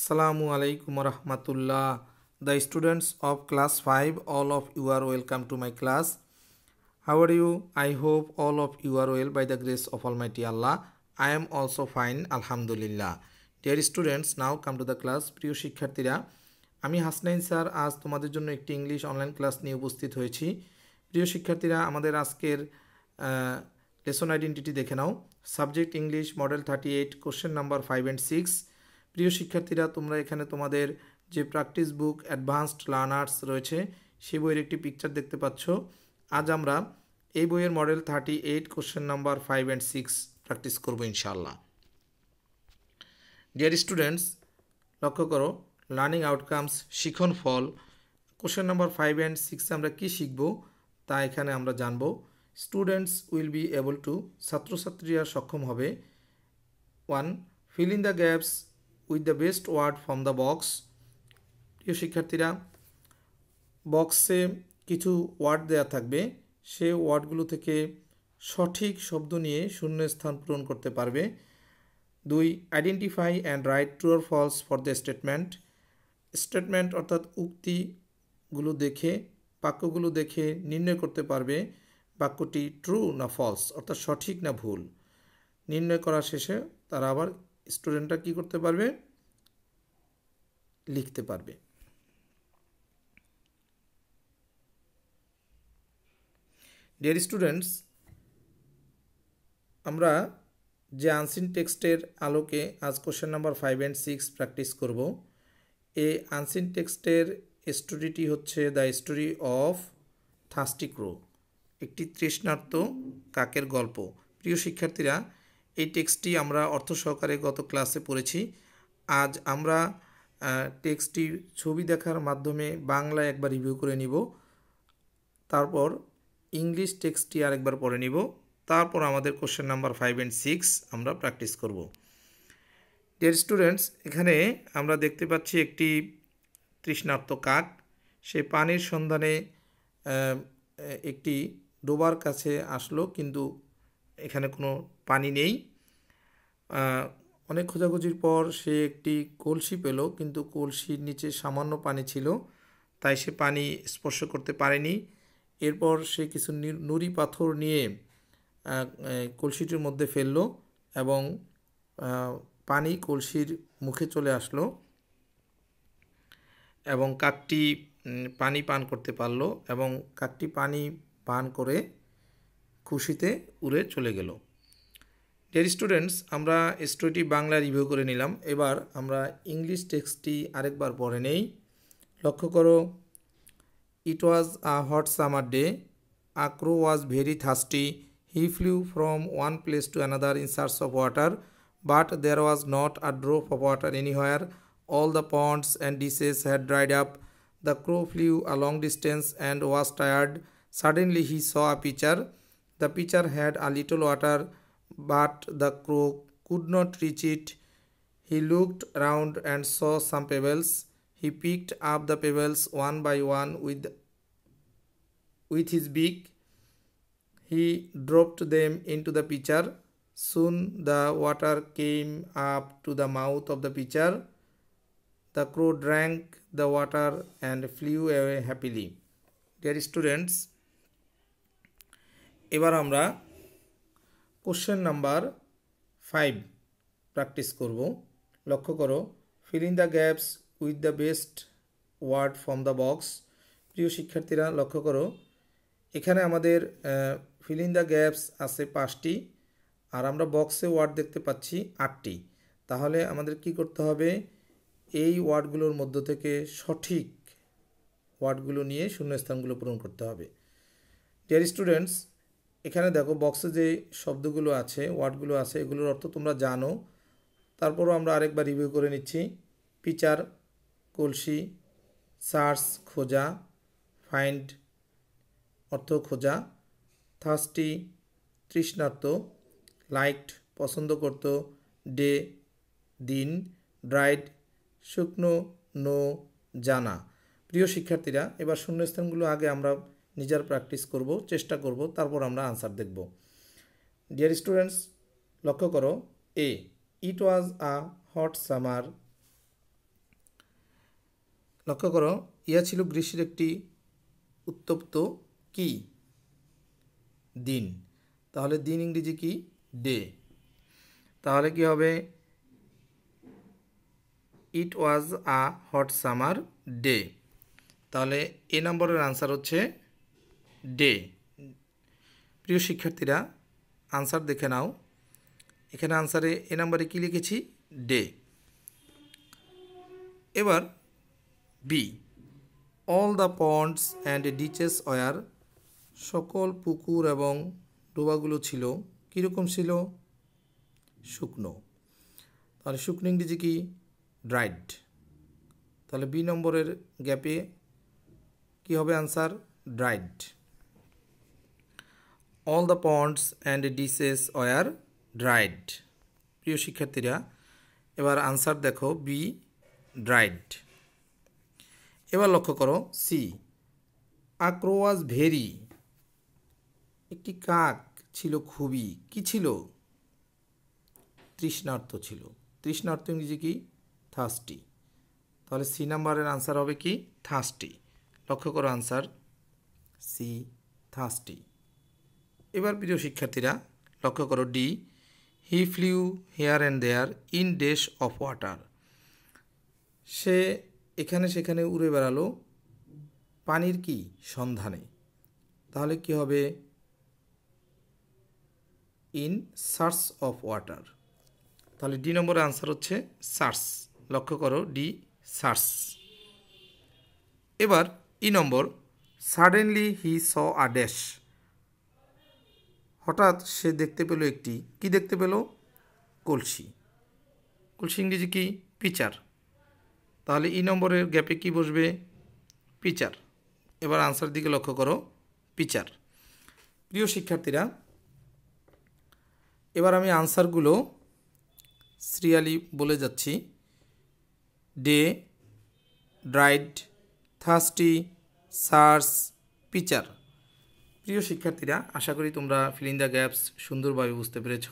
Assalamu alaikum warahmatullah. The students of class 5, all of you are welcome to my class. How are you? I hope all of you are well by the grace of Almighty Allah. I am also fine, Alhamdulillah. Dear students, now come to the class. প্রিয় শিক্ষার্থীরা, আমি Hasnain sir আজ তোমাদের জন্য একটি English online class নিয়ে উপস্থিত হয়েছি। প্রিয় শিক্ষার্থীরা, আমাদের আজকের লেসন আইডেন্টিটি দেখে নাও। Subject English, model 38, question number 5 and 6। প্রিয় শিক্ষার্থীরা, তোমরা এখানে তোমাদের যে প্র্যাকটিস বুক অ্যাডভান্সড লার্নার্স রয়েছে সেই বইয়ের একটি পিকচার দেখতে পাচ্ছ। আজ আমরা এই বইয়ের model 38, question number 5 and 6 practice করব ইনশাআল্লাহ। ডিয়ার স্টুডেন্টস, লক্ষ্য করো, লার্নিং আউটকামস, শিখন ফল। কোশ্চেন নাম্বার 5 and 6 আমরা কি শিখব তা এখানে আমরা জানব। Students will be able to, ছাত্রছাত্রীরা সক্ষম হবে। 1. Fill in the gaps with the best word from the box. প্রিয় শিক্ষার্থীরা, বক্সে কিছু ওয়ার্ড দেওয়া থাকবে, সেই ওয়ার্ডগুলো থেকে সঠিক শব্দ নিয়ে শূন্য স্থান পূরণ করতে পারবে। 2. Identify and write true or false for the statement. Statement অর্থাৎ উক্তিগুলো দেখে, বাক্যগুলো দেখে নির্ণয় করতে পারবে বাক্যটি ট্রু না ফলস, অর্থাৎ সঠিক না ভুল। নির্ণয় করা শেষে তারা আবার স্টুডেন্টরা কী করতে পারবে, লিখতে পারবে। ডিয়ার স্টুডেন্টস, আমরা যে আনসিন টেক্সটের আলোকে আজ কোশ্চেন নাম্বার 5 and 6 প্র্যাকটিস করব। এই আনসিন টেক্সটের স্টোরিটি হচ্ছে the story of thirsty crow, একটি তৃষ্ণার্ত কাকের গল্প। প্রিয় শিক্ষার্থীরা, এই টেক্সটটি আমরা অর্থ সহকারে গত ক্লাসে পড়েছি। আজ আমরা টেক্সটটি ছবি দেখার মাধ্যমে বাংলায় একবার রিভিউ করে নিব, তারপর ইংলিশ টেক্সটটি আরেকবার পড়ে নিব, তারপর আমাদের কোশ্চেন নাম্বার 5 and 6 আমরা প্র্যাকটিস করব। ডিয়ার স্টুডেন্টস, এখানে আমরা দেখতে পাচ্ছি একটি তৃষ্ণার্ত কাক, সে পানির সন্ধানে একটি ডোবার কাছে আসলো, কিন্তু এখানে কোনো পানি নেই। অনেক খোঁজাখুঁজির পর সে একটি কলসি পেল, কিন্তু কলসির নিচে সামান্য পানি ছিল, তাই সে পানি স্পর্শ করতে পারেনি। এরপর সে কিছু নুড়ি পাথর নিয়ে কলসিটির মধ্যে ফেললো এবং পানি কলসির মুখে চলে আসলো এবং কাকটি পানি পান করতে পারলো এবং কাকটি পানি পান করে খুশিতে উড়ে চলে গেল। ডিয়ার স্টুডেন্টস, আমরা স্টোরিটি বাংলা রিভিউ করে নিলাম, এবার আমরা ইংলিশ টেক্সটটি আরেকবার পড়ে নেই। লক্ষ্য করো, it was a hot summer day, a crow was very thirsty, he flew from one place to another in search of water, but there was not a drop of water anywhere, all the ponds and ditches had dried up. The crow flew a long distance and was tired. Suddenly he saw a pitcher. The pitcher had a little water, but the crow could not reach it. He looked round and saw some pebbles. He picked up the pebbles one by one with his beak. He dropped them into the pitcher. Soon the water came up to the mouth of the pitcher. The crow drank the water and flew away happily. Dear students, এবার আমরা question number 5 practice করব। লক্ষ্য করো, fill in the gaps with the best word from the box. প্রিয় শিক্ষার্থীরা, লক্ষ্য করো, এখানে আমাদের ফিল ইন দ্য গ্যাপস আছে 5টি, আর আমরা বক্সে ওয়ার্ড দেখতে পাচ্ছি 8টি। তাহলে আমাদের কি করতে হবে, এই ওয়ার্ডগুলোর মধ্য থেকে সঠিক ওয়ার্ডগুলো নিয়ে শূন্যস্থানগুলো পূরণ করতে হবে। ডিয়ার স্টুডেন্টস, এখানে দেখো বক্সে যে শব্দগুলো আছে, ওয়ার্ডগুলো আছে, এগুলোর অর্থ তোমরা জানো, তারপরও আমরা আরেকবার রিভিউ করে নিচ্ছি। পিচার কলসি, সার্চ খোঁজা, ফাইন্ড অর্থ খোঁজা, থার্স্টি তৃষ্ণার্ত, লাইকড পছন্দ করত, ডে দিন, ড্রাইড শুকনো, নো জানা। প্রিয় শিক্ষার্থীরা, এবার শূন্যস্থানগুলো আগে আমরা নিজের প্র্যাকটিস করব, চেষ্টা করব, তারপর আমরা আনসার দেখব। ডিয়ার স্টুডেন্টস, লক্ষ্য করো, এ ইট ওয়াজ আ হট সামার লক্ষ্য করো, ইয়া ছিল গ্রীষ্মের একটি উত্তপ্ত কি দিন, তাহলে দিন ইংরেজি কি ডে, তাহলে কি হবে ইট was a hot summer day, তাহলে এ নম্বরের আনসার হচ্ছে ডে। প্রিয় শিক্ষার্থীরা আনসার দেখে নাও, এখানে আনসারে এ নম্বরে কি লিখেছি ডে। এবার B, all the ponds and ditches were, সকল পুকুর এবং ডোবাগুলো ছিল কীরকম ছিল শুকনো, তাহলে শুকনো ইংরেজি কি ড্রাইড, তাহলে বি নম্বরের গ্যাপে কি হবে answer dried. All the ponds and ditches were dried. প্রিয় শিক্ষার্থীরা এবার আনসার দেখো বি ড্রাইড। এবার লক্ষ্য করো C, a crow was very, একটি কাক ছিল খুবই কি ছিল তৃষ্ণার্ত ছিল, তৃষ্ণার্ত ইংরেজি কি থার্স্টি, তাহলে সি নাম্বারের আনসার হবে কি থার্স্টি। লক্ষ্য করো আনসার সি থার্স্টি। এবার প্রিয় শিক্ষার্থীরা লক্ষ্য করো D, he flew here and there in dash of water, সে এখানে সেখানে উড়ে বেড়ালো পানির কি সন্ধানে, তাহলে কি হবে ইন সার্চ অফ ওয়াটার, তাহলে ডি নম্বরের আনসার হচ্ছে সার্চ। লক্ষ্য করো ডি সার্চ। এবার ই নম্বর, suddenly he saw a dash, হঠাৎ সে দেখতে পেল একটি কি দেখতে পেল কলসি, কলসি ইংরেজি কি পিচার, তাহলে ই নম্বরের গ্যাপে কি বসবে পিচার। এবার আনসার দিকে লক্ষ্য করো পিচার। প্রিয় শিক্ষার্থীরা এবার আমি আনসারগুলো সিরিয়ালি বলে যাচ্ছি, day, dried, thirsty, search, pitcher. প্রিয় শিক্ষার্থীরা আশা করি তোমরা ফিল ইন দ্য গ্যাপস সুন্দরভাবে বুঝতে পেরেছ।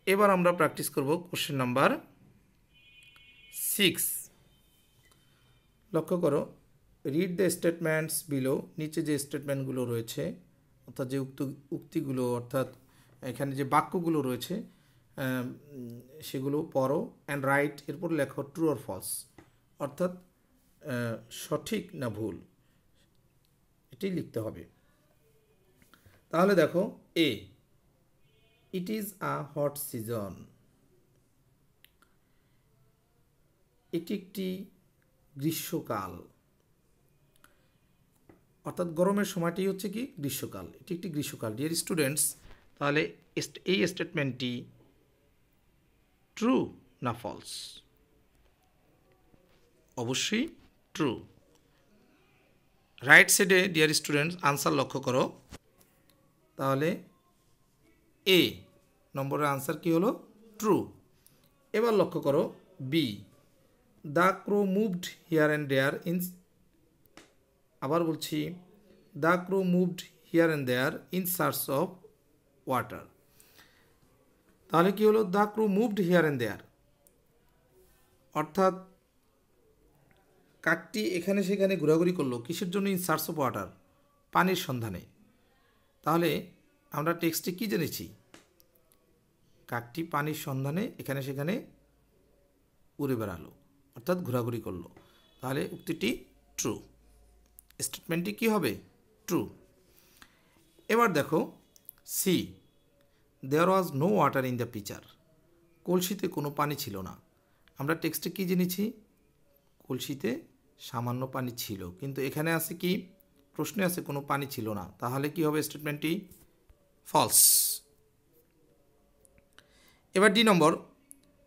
এবার আমরা প্র্যাকটিস করব কোশ্চেন নাম্বার 6। লক্ষ্য করো, রিড দ্য স্টেটমেন্টস বিলো, নিচে যে স্টেটমেন্টগুলো রয়েছে অর্থাৎ যে উক্তিগুলো অর্থাৎ এখানে যে বাক্যগুলো রয়েছে সেগুলো পড়ো অ্যান্ড রাইট, এরপর লেখো ট্রু অর ফলস, অর্থাৎ সঠিক না ভুল এটাই লিখতে হবে। তাহলে দেখো A, it is a hot season, এটি একটি গ্রীষ্মকাল, অর্থাৎ গরমের সময়টি হচ্ছে কি গ্রীষ্মকাল, এটি একটি গ্রীষ্মকাল। ডিয়ার স্টুডেন্টস, তাহলে এই স্টেটমেন্টটি ট্রু না ফলস, অবশ্যই ট্রু। রাইট সাইডে ডিয়ার স্টুডেন্টস আনসার লক্ষ্য করো, তাহলে এ নম্বরের আনসার কি হলো ট্রু। এবার লক্ষ্য করো B, the crow moved here and there in, আবার বলছি the crow moved here and there in search of water, তাহলে কি হলো the crow moved here and there, অর্থাৎ কাকটি এখানে সেখানে ঘোরাঘুরি করলো কিসের জন্য ইন সার্চ অফ ওয়াটার, পানির সন্ধানে। তাহলে আমরা টেক্সটে কি জেনেছি কাকটি পানির সন্ধানে এখানে সেখানে উড়ে বেড়ালো অর্থাৎ ঘোরাঘুরি করলো, তাহলে উক্তিটি ট্রু, স্টেটমেন্টটি কি হবে ট্রু। এবার দেখো C, there was no water in the pitcher, কলসিতে কোনো পানি ছিল না। আমরা টেক্সটে কি জেনেছি কলসিতে সামান্য পানি ছিল, কিন্তু এখানে আছে কি প্রশ্নে আছে কোনো পানি ছিল না, তাহলে কি হবে স্টেটমেন্টটি ফলস। এবার D number,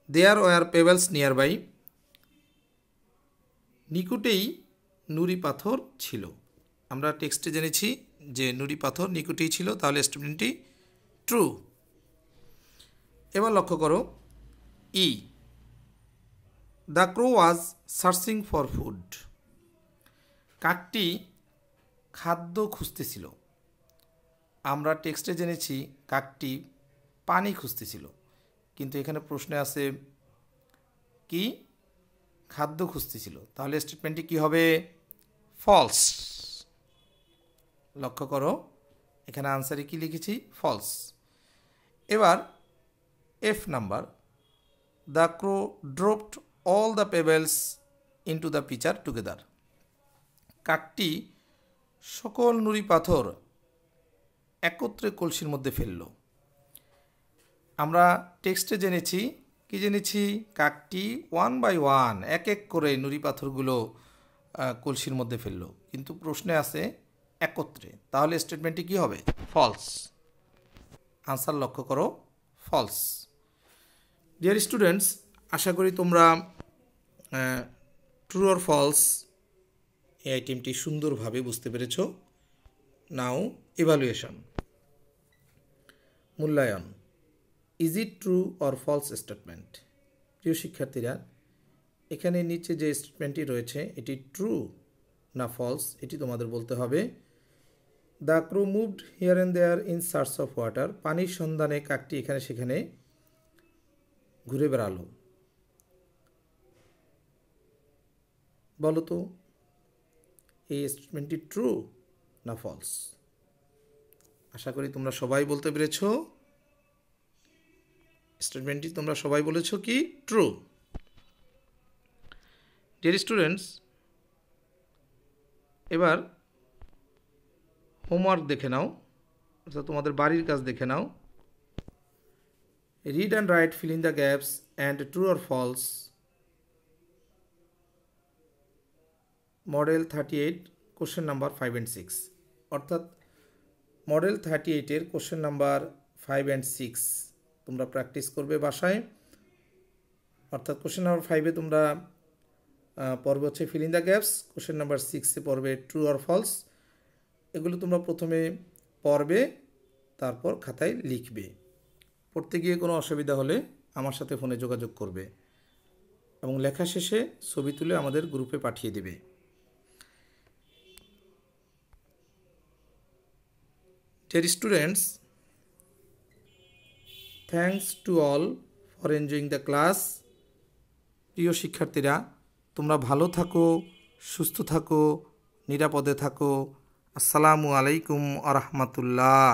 there were pebbles nearby, নিকটেই নুড়ি পাথর ছিল। আমরা টেক্সটে জেনেছি যে নুড়ি পাথর নিকটেই ছিল, তাহলে স্টেটমেন্টটি ট্রু। এবার লক্ষ্য করো E, the crow was searching for food, কাকটি খাদ্য খুঁজতেছিল। আমরা টেক্সটে জেনেছি কাকটি পানি খুঁজতেছিল, কিন্তু এখানে প্রশ্নে আছে কি খাদ্য খুঁজতেছিল, তাহলে স্টেটমেন্টটি কি হবে? ফলস। লক্ষ্য করো এখানে আনসারে কি লিখেছি? ফলস। এবার F number, the crow dropped all the pebbles into the pitcher together. কাকটি সকল নুড়ি পাথর একত্রে কলসির মধ্যে ফেলল। আমরা টেক্সটে জেনেছি কি জেনেছি? কাকটি ওয়ান বাই ওয়ান এক এক করে নুড়ি পাথরগুলো কলসির মধ্যে ফেলল, কিন্তু প্রশ্নে আছে একত্রে, তাহলে স্টেটমেন্টটি কি হবে? ফলস। আনসার লক্ষ্য করো, ফলস। ডিয়ার স্টুডেন্টস, আশা করি তোমরা ট্রু অর ফলস এই আইটেমটি সুন্দরভাবে বুঝতে পেরেছ। নাও ইভালুয়েশন, মূল্যায়ন। Is it true or false statement? প্রিয় শিক্ষার্থীরা, এখানে নিচে যে স্টেটমেন্টটি রয়েছে এটি ট্রু না ফলস এটি তোমাদের বলতে হবে। The crow moved here and there in search of water. পানির সন্ধানে কাকটি এখানে সেখানে ঘুরে বেড়ালো। বলো তো এই স্টেটমেন্টটি ট্রু না ফলস? আশা করি তোমরা সবাই বলতে পেরেছ। স্টেটমেন্টটি তোমরা সবাই বলেছ কি? ট্রু। ডিয়ার স্টুডেন্টস, এবার হোমওয়ার্ক দেখে নাও, অর্থাৎ তোমাদের বাড়ির কাজ দেখে নাও। Read and write fill in the gaps and true or false model 38 question number 5 and 6। অর্থাৎ মডেল 38-এর কোশ্চেন নাম্বার 5 and 6 তোমরা প্র্যাকটিস করবে বাসায়। অর্থাৎ কোশ্চেন নাম্বার 5-এ তোমরা পড়বে হচ্ছে fill in the gaps, question number 6-এ পড়বে ট্রু অর ফলস। এগুলো তোমরা প্রথমে পড়বে, তারপর খাতায় লিখবে। পড়তে গিয়ে কোনো অসুবিধা হলে আমার সাথে ফোনে যোগাযোগ করবে এবং লেখা শেষে ছবি তুলে আমাদের গ্রুপে পাঠিয়ে দেবে। Dear students, thanks to all for enjoying the class. প্রিয় শিক্ষার্থীরা, তোমরা ভালো থাকো, সুস্থ থাকো, নিরাপদে থাকো। আসসালামু আলাইকুম ওয়া রাহমাতুল্লাহ।